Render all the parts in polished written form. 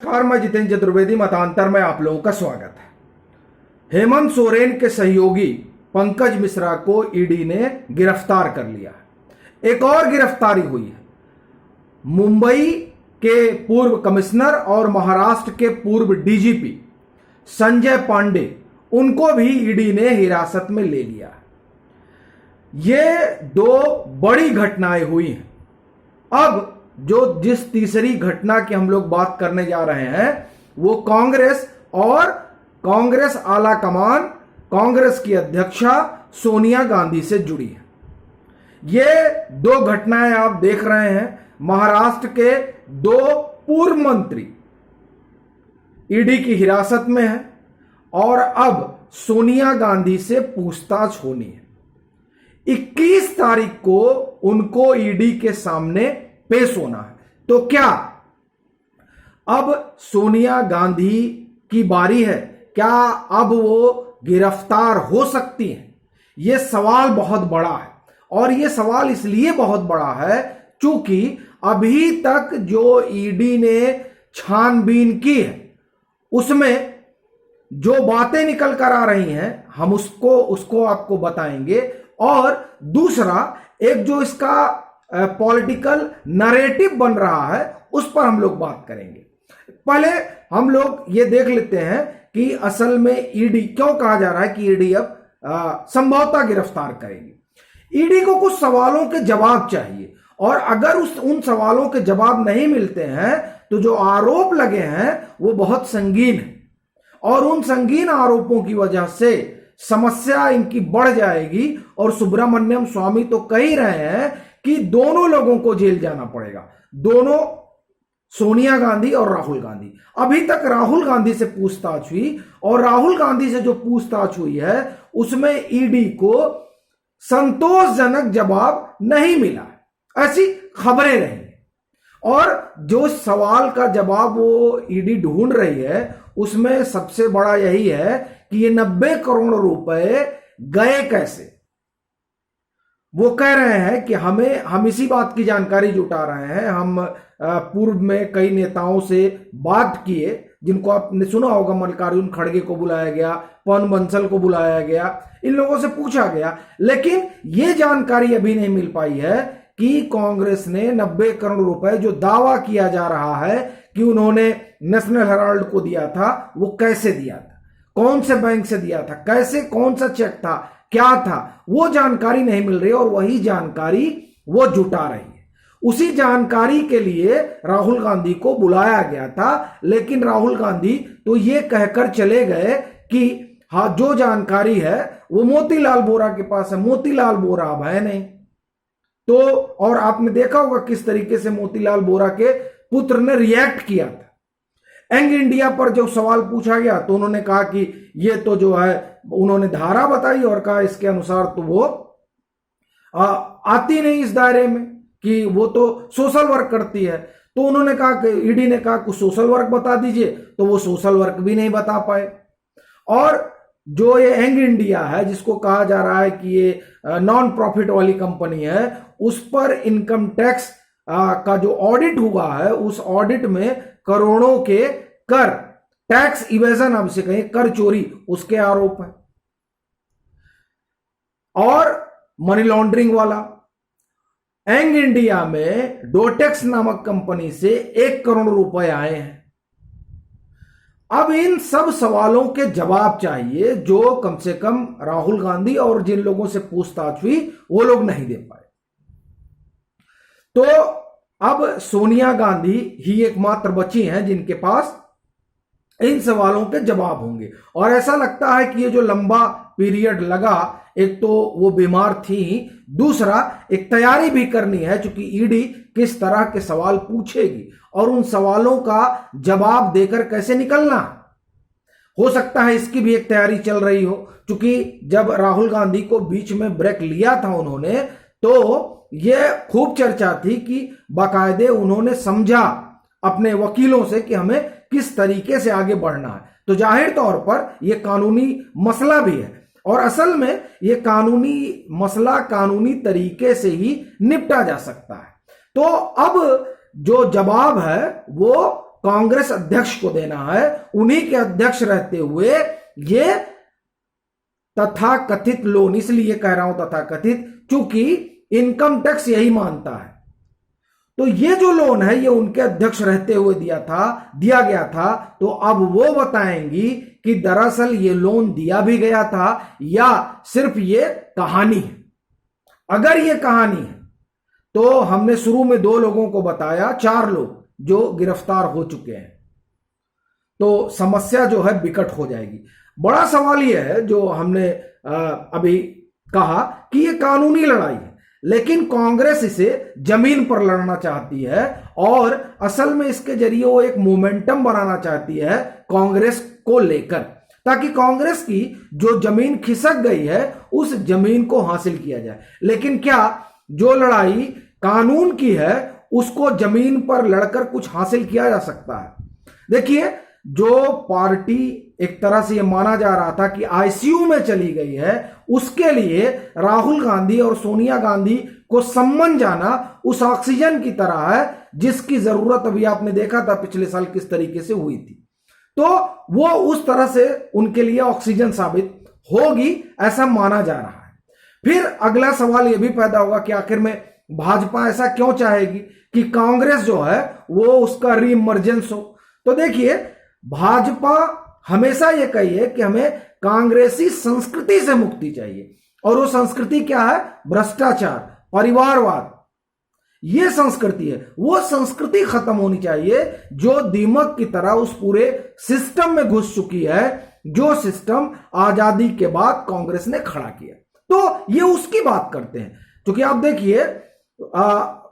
नमस्कार, मैं जितेंद्र चतुर्वेदी। मतांतर में आप लोगों का स्वागत है। हेमंत सोरेन के सहयोगी पंकज मिश्रा को ईडी ने गिरफ्तार कर लिया है। एक और गिरफ्तारी हुई है। मुंबई के पूर्व कमिश्नर और महाराष्ट्र के पूर्व डीजीपी संजय पांडे, उनको भी ईडी ने हिरासत में ले लिया है। ये दो बड़ी घटनाएं हुई हैं। अब जिस तीसरी घटना की हम लोग बात करने जा रहे हैं वो कांग्रेस और कांग्रेस आला कमान, कांग्रेस की अध्यक्षा सोनिया गांधी से जुड़ी है। ये दो घटनाएं आप देख रहे हैं। महाराष्ट्र के दो पूर्व मंत्री ईडी की हिरासत में हैं और अब सोनिया गांधी से पूछताछ होनी है। 21 तारीख को उनको ईडी के सामने पेश होना है। तो क्या अब सोनिया गांधी की बारी है? क्या अब वो गिरफ्तार हो सकती हैं? यह सवाल बहुत बड़ा है और यह सवाल इसलिए बहुत बड़ा है क्योंकि अभी तक जो ईडी ने छानबीन की है उसमें जो बातें निकल कर आ रही हैं हम उसको आपको बताएंगे। और दूसरा, एक जो इसका पॉलिटिकल नरेटिव बन रहा है उस पर हम लोग बात करेंगे। पहले हम लोग ये देख लेते हैं कि असल में ईडी क्यों कहा जा रहा है कि ईडी अब संभवतः गिरफ्तार करेगी। ईडी को कुछ सवालों के जवाब चाहिए और अगर उन सवालों के जवाब नहीं मिलते हैं तो जो आरोप लगे हैं वो बहुत संगीन है और उन संगीन आरोपों की वजह से समस्या इनकी बढ़ जाएगी। और सुब्रमण्यम स्वामी तो कह ही रहे हैं कि दोनों लोगों को जेल जाना पड़ेगा, दोनों, सोनिया गांधी और राहुल गांधी। अभी तक राहुल गांधी से पूछताछ हुई और राहुल गांधी से जो पूछताछ हुई है उसमें ईडी को संतोषजनक जवाब नहीं मिला, ऐसी खबरें रही। और जो सवाल का जवाब वो ईडी ढूंढ रही है उसमें सबसे बड़ा यही है कि ये 90 करोड़ रुपए गए कैसे। वो कह रहे हैं कि हम इसी बात की जानकारी जुटा रहे हैं। हम पूर्व में कई नेताओं से बात किए जिनको आपने सुना होगा। मल्लिकार्जुन खड़गे को बुलाया गया, पवन बंसल को बुलाया गया, इन लोगों से पूछा गया, लेकिन ये जानकारी अभी नहीं मिल पाई है कि कांग्रेस ने 90 करोड़ रुपए जो दावा किया जा रहा है कि उन्होंने नेशनल हेराल्ड को दिया था वो कैसे दिया था, कौन से बैंक से दिया था, कैसे, कौन सा चेक था, क्या था, वो जानकारी नहीं मिल रही और वही जानकारी वो जुटा रही है। उसी जानकारी के लिए राहुल गांधी को बुलाया गया था, लेकिन राहुल गांधी तो ये कहकर चले गए कि हाँ, जो जानकारी है वो मोतीलाल वोरा के पास है। मोतीलाल वोरा अब है नहीं तो, और आपने देखा होगा किस तरीके से मोतीलाल वोरा के पुत्र ने रिएक्ट किया था। यंग इंडिया पर जब सवाल पूछा गया तो उन्होंने कहा कि ये तो जो है, उन्होंने धारा बताई और कहा इसके अनुसार तो वो आती नहीं इस दायरे में, कि वो तो सोशल वर्क करती है। तो उन्होंने कहा कि ईडी ने कहा कुछ सोशल वर्क बता दीजिए, तो वो सोशल वर्क भी नहीं बता पाए। और जो ये यंग इंडिया है जिसको कहा जा रहा है कि ये नॉन प्रॉफिट वाली कंपनी है, उस पर इनकम टैक्स का जो ऑडिट हुआ है उस ऑडिट में करोड़ों के कर, टैक्स इवेजन, अब से कहें कर चोरी, उसके आरोप है। और मनी लॉन्ड्रिंग वाला यंग इंडिया में डोटेक्स नामक कंपनी से 1 करोड़ रुपए आए हैं। अब इन सब सवालों के जवाब चाहिए जो कम से कम राहुल गांधी और जिन लोगों से पूछताछ हुई वो लोग नहीं दे पाए। तो अब सोनिया गांधी ही एकमात्र बची हैं जिनके पास इन सवालों के जवाब होंगे। और ऐसा लगता है कि ये जो लंबा पीरियड लगा, एक तो वो बीमार थी, दूसरा एक तैयारी भी करनी है क्योंकि ईडी किस तरह के सवाल पूछेगी और उन सवालों का जवाब देकर कैसे निकलना। हो सकता है इसकी भी एक तैयारी चल रही हो, क्योंकि जब राहुल गांधी को बीच में ब्रेक लिया था उन्होंने, तो यह खूब चर्चा थी कि बाकायदे उन्होंने समझा अपने वकीलों से कि हमें किस तरीके से आगे बढ़ना है। तो जाहिर तौर पर यह कानूनी मसला भी है और असल में यह कानूनी मसला कानूनी तरीके से ही निपटा जा सकता है। तो अब जो जवाब है वो कांग्रेस अध्यक्ष को देना है। उन्हीं के अध्यक्ष रहते हुए ये तथाकथित लोन, इसलिए कह रहा हूं तथाकथित, चूंकि इनकम टैक्स यही मानता है। तो ये जो लोन है ये उनके अध्यक्ष रहते हुए दिया गया था। तो अब वो बताएंगी कि दरअसल ये लोन दिया भी गया था या सिर्फ ये कहानी है। अगर ये कहानी है तो हमने शुरू में 2 लोगों को बताया, 4 लोग जो गिरफ्तार हो चुके हैं, तो समस्या जो है बिकट हो जाएगी। बड़ा सवाल यह है जो हमने अभी कहा कि ये कानूनी लड़ाई है, लेकिन कांग्रेस इसे जमीन पर लड़ना चाहती है और असल में इसके जरिए वो एक मोमेंटम बनाना चाहती है कांग्रेस को लेकर, ताकि कांग्रेस की जो जमीन खिसक गई है उस जमीन को हासिल किया जाए। लेकिन क्या जो लड़ाई कानून की है उसको जमीन पर लड़कर कुछ हासिल किया जा सकता है? देखिए, जो पार्टी एक तरह से यह माना जा रहा था कि आईसीयू में चली गई है, उसके लिए राहुल गांधी और सोनिया गांधी को सम्मन जाना उस ऑक्सीजन की तरह है जिसकी जरूरत अभी आपने देखा था पिछले साल किस तरीके से हुई थी। तो वो उस तरह से उनके लिए ऑक्सीजन साबित होगी, ऐसा माना जा रहा है। फिर अगला सवाल यह भी पैदा होगा कि आखिर में भाजपा ऐसा क्यों चाहेगी कि कांग्रेस जो है वो उसका रीइमर्जेंस हो? तो देखिए, भाजपा हमेशा ये कही है कि हमें कांग्रेसी संस्कृति से मुक्ति चाहिए, और वो संस्कृति क्या है? भ्रष्टाचार, परिवारवाद, ये संस्कृति है। वो संस्कृति खत्म होनी चाहिए जो दीमक की तरह उस पूरे सिस्टम में घुस चुकी है, जो सिस्टम आजादी के बाद कांग्रेस ने खड़ा किया। तो ये उसकी बात करते हैं, क्योंकि आप देखिए,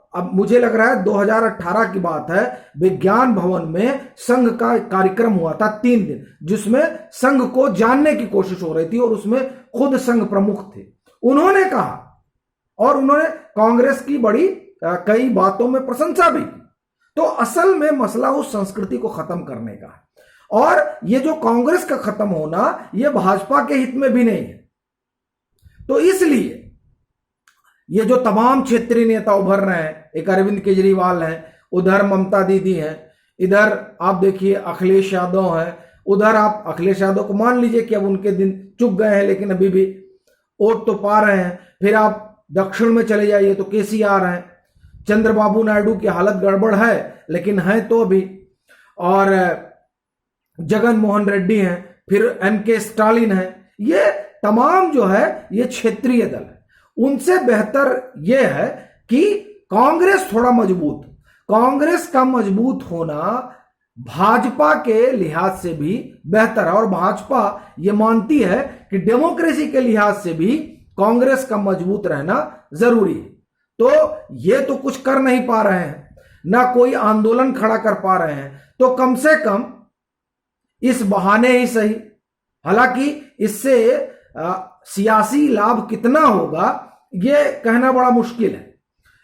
अब मुझे लग रहा है 2018 की बात है, विज्ञान भवन में संघ का कार्यक्रम हुआ था 3 दिन, जिसमें संघ को जानने की कोशिश हो रही थी और उसमें खुद संघ प्रमुख थे। उन्होंने कहा और उन्होंने कांग्रेस की बड़ी कई बातों में प्रशंसा भी की। तो असल में मसला उस संस्कृति को खत्म करने का है, और ये जो कांग्रेस का खत्म होना ये भाजपा के हित में भी नहीं है। तो इसलिए ये जो तमाम क्षेत्रीय नेता उभर रहे हैं, एक अरविंद केजरीवाल हैं, उधर ममता दीदी हैं, इधर आप देखिए अखिलेश यादव हैं, उधर आप अखिलेश यादव को मान लीजिए कि अब उनके दिन चुक गए हैं लेकिन अभी भी वोट तो पा रहे हैं। फिर आप दक्षिण में चले जाइए तो केसीआर हैं, चंद्रबाबू नायडू की हालत गड़बड़ है लेकिन है तो अभी, और जगन मोहन रेड्डी हैं, फिर एमके स्टालिन हैं। ये तमाम जो है ये क्षेत्रीय दल है। उनसे बेहतर यह है कि कांग्रेस थोड़ा मजबूत, कांग्रेस का मजबूत होना भाजपा के लिहाज से भी बेहतर है, और भाजपा ये मानती है कि डेमोक्रेसी के लिहाज से भी कांग्रेस का मजबूत रहना जरूरी है। तो ये तो कुछ कर नहीं पा रहे हैं, ना कोई आंदोलन खड़ा कर पा रहे हैं, तो कम से कम इस बहाने ही सही, हालांकि इससे सियासी लाभ कितना होगा ये कहना बड़ा मुश्किल है,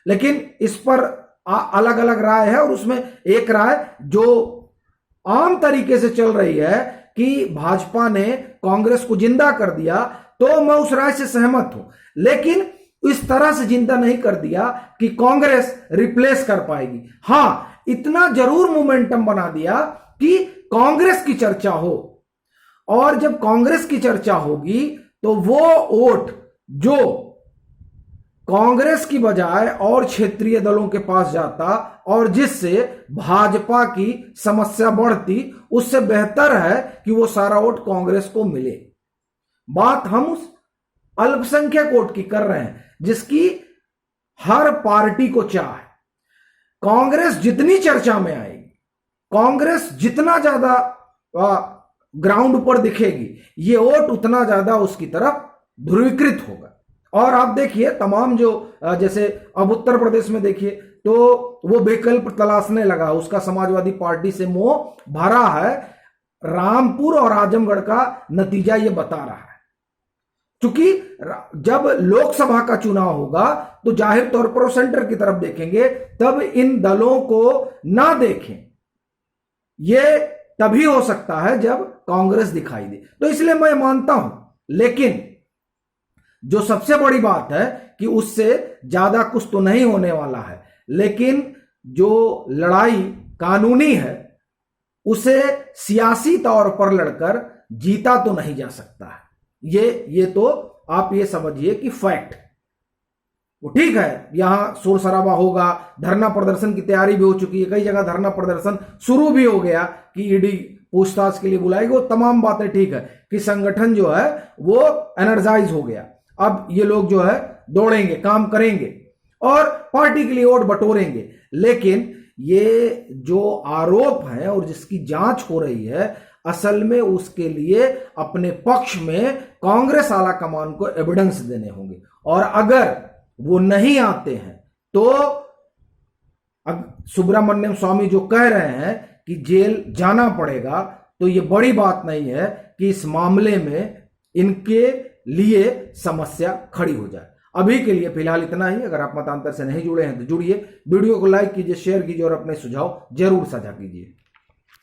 लेकिन इस पर अलग अलग राय है। और उसमें एक राय जो आम तरीके से चल रही है कि भाजपा ने कांग्रेस को जिंदा कर दिया, तो मैं उस राय से सहमत हूं, लेकिन इस तरह से जिंदा नहीं कर दिया कि कांग्रेस रिप्लेस कर पाएगी। हां, इतना जरूर मोमेंटम बना दिया कि कांग्रेस की चर्चा हो, और जब कांग्रेस की चर्चा होगी तो वो वोट जो कांग्रेस की बजाय और क्षेत्रीय दलों के पास जाता और जिससे भाजपा की समस्या बढ़ती, उससे बेहतर है कि वो सारा वोट कांग्रेस को मिले। बात हम उस अल्पसंख्यक वोट की कर रहे हैं जिसकी हर पार्टी को चाह है। कांग्रेस जितनी चर्चा में आएगी, कांग्रेस जितना ज्यादा ग्राउंड पर दिखेगी, ये वोट उतना ज्यादा उसकी तरफ ध्रुवीकृत होगा। और आप देखिए तमाम जो जैसे अब उत्तर प्रदेश में देखिए तो वो विकल्प तलाशने लगा, उसका समाजवादी पार्टी से मोह भरा है। रामपुर और आजमगढ़ का नतीजा ये बता रहा है, क्योंकि जब लोकसभा का चुनाव होगा तो जाहिर तौर पर वो सेंटर की तरफ देखेंगे, तब इन दलों को ना देखें ये तभी हो सकता है जब कांग्रेस दिखाई दे। तो इसलिए मैं मानता हूं, लेकिन जो सबसे बड़ी बात है कि उससे ज्यादा कुछ तो नहीं होने वाला है, लेकिन जो लड़ाई कानूनी है उसे सियासी तौर पर लड़कर जीता तो नहीं जा सकता है। ये तो आप ये समझिए कि फैक्ट। वो ठीक है, यहां शोर शराबा होगा, धरना प्रदर्शन की तैयारी भी हो चुकी है, कई जगह धरना प्रदर्शन शुरू भी हो गया कि ईडी पूछताछ के लिए बुलाएगी। वो तमाम बातें ठीक है कि संगठन जो है वो एनर्जाइज हो गया, अब ये लोग जो है दौड़ेंगे, काम करेंगे और पार्टी के लिए वोट बटोरेंगे। लेकिन ये जो आरोप है और जिसकी जांच हो रही है, असल में उसके लिए अपने पक्ष में कांग्रेस आला कमान को एविडेंस देने होंगे, और अगर वो नहीं आते हैं तो सुब्रमण्यम स्वामी जो कह रहे हैं कि जेल जाना पड़ेगा, तो ये बड़ी बात नहीं है कि इस मामले में इनके लिए समस्या खड़ी हो जाए। अभी के लिए फिलहाल इतना ही। अगर आप मतांतर से नहीं जुड़े हैं तो जुड़िए, वीडियो को लाइक कीजिए, शेयर कीजिए और अपने सुझाव जरूर साझा कीजिए।